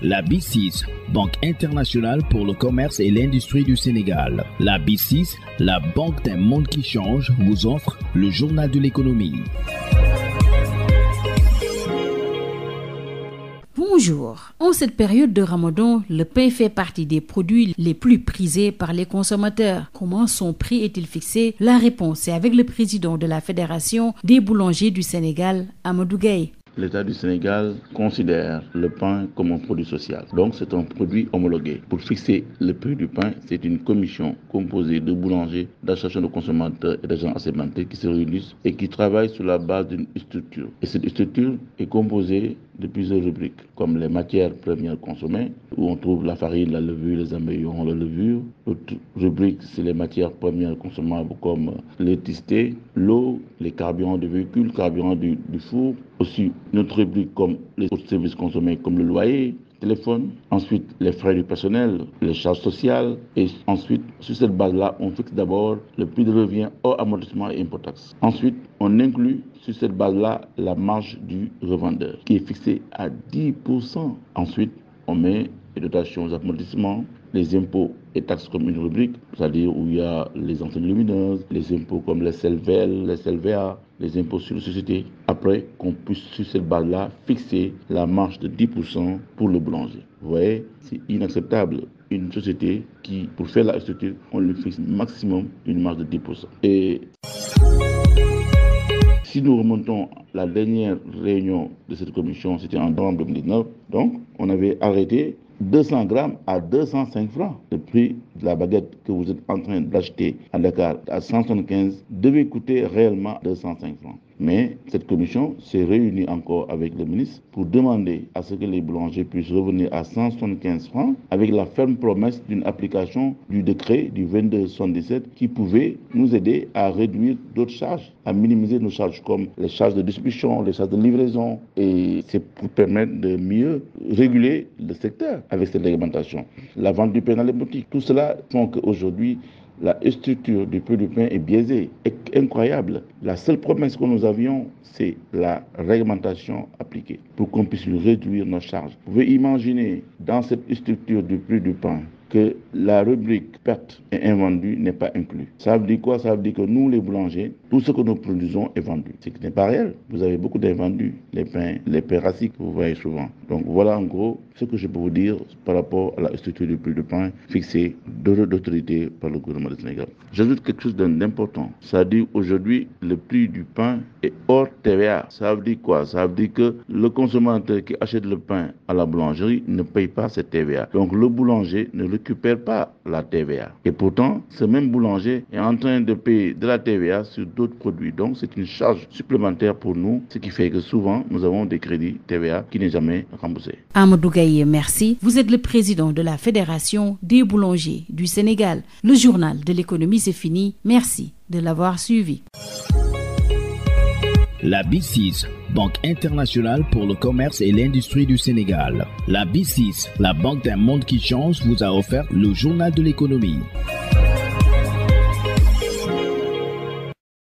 La B6, Banque internationale pour le commerce et l'industrie du Sénégal. La B6, la banque d'un monde qui change, vous offre le journal de l'économie. Bonjour. En cette période de Ramadan, le pain fait partie des produits les plus prisés par les consommateurs. Comment son prix est-il fixé? La réponse est avec le président de la Fédération des boulangers du Sénégal, Amadou Gaye. L'État du Sénégal considère le pain comme un produit social. Donc c'est un produit homologué. Pour fixer le prix du pain, c'est une commission composée de boulangers, d'associations de consommateurs et d'agents assermentés qui se réunissent et qui travaillent sur la base d'une structure. Et cette structure est composée de plusieurs rubriques, comme les matières premières consommées, où on trouve la farine, la levure, les ameillons, la levure. L'autre rubrique, c'est les matières premières consommables comme l'électricité, l'eau, les carburants du véhicule, carburants du four. Aussi, notre rubrique comme les autres services consommés comme le loyer, téléphone. Ensuite, les frais du personnel, les charges sociales. Et ensuite, sur cette base-là, on fixe d'abord le prix de revient hors amortissement et impôt taxe. Ensuite, on inclut sur cette base-là la marge du revendeur qui est fixée à 10%. Ensuite, on met les dotations aux amortissements, les impôts et taxes comme une rubrique, c'est-à-dire où il y a les enseignes lumineuses, les impôts comme les CELVL, les CELVA, les impôts sur les sociétés. Après, qu'on puisse sur cette base-là fixer la marge de 10% pour le boulanger. Vous voyez, c'est inacceptable. Une société qui, pour faire la structure, on lui fixe maximum une marge de 10%. Et si nous remontons la dernière réunion de cette commission, c'était en novembre 2019, donc on avait arrêté 200 grammes à 205 francs. Le prix de la baguette que vous êtes en train d'acheter à Dakar à 175 devait coûter réellement 205 francs. Mais cette commission s'est réunie encore avec le ministre pour demander à ce que les boulangers puissent revenir à 175 francs avec la ferme promesse d'une application du décret du 22/77 qui pouvait nous aider à réduire d'autres charges, à minimiser nos charges comme les charges de distribution, les charges de livraison. Et c'est pour permettre de mieux réguler le secteur avec cette réglementation. La vente du pain dans les boutiques, tout cela font qu'aujourd'hui, la structure du prix du pain est biaisée, est incroyable. La seule promesse que nous avions, c'est la réglementation appliquée pour qu'on puisse réduire nos charges. Vous pouvez imaginer dans cette structure du prix du pain que la rubrique perte et invendu n'est pas inclus. Ça veut dire quoi? Ça veut dire que nous, les boulangers, tout ce que nous produisons est vendu. Ce qui n'est pas réel. Vous avez beaucoup d'invendus, les pains racis que vous voyez souvent. Donc voilà en gros ce que je peux vous dire par rapport à la structure du prix du pain fixée d'autorité par le gouvernement du Sénégal. J'ajoute quelque chose d'important. Ça veut dire aujourd'hui, le prix du pain est hors TVA. Ça veut dire quoi? Ça veut dire que le consommateur qui achète le pain à la boulangerie ne paye pas cette TVA. Donc le boulanger ne récupère pas la TVA. Et pourtant, ce même boulanger est en train de payer de la TVA sur d'autres produits. Donc c'est une charge supplémentaire pour nous, ce qui fait que souvent, nous avons des crédits TVA qui n'est jamais remboursé. Amadou Gaye, merci. Vous êtes le président de la Fédération des boulangers du Sénégal. Le journal de l'économie, c'est fini. Merci de l'avoir suivi. La B6, Banque internationale pour le commerce et l'industrie du Sénégal. La B6, la banque d'un monde qui change, vous a offert le journal de l'économie.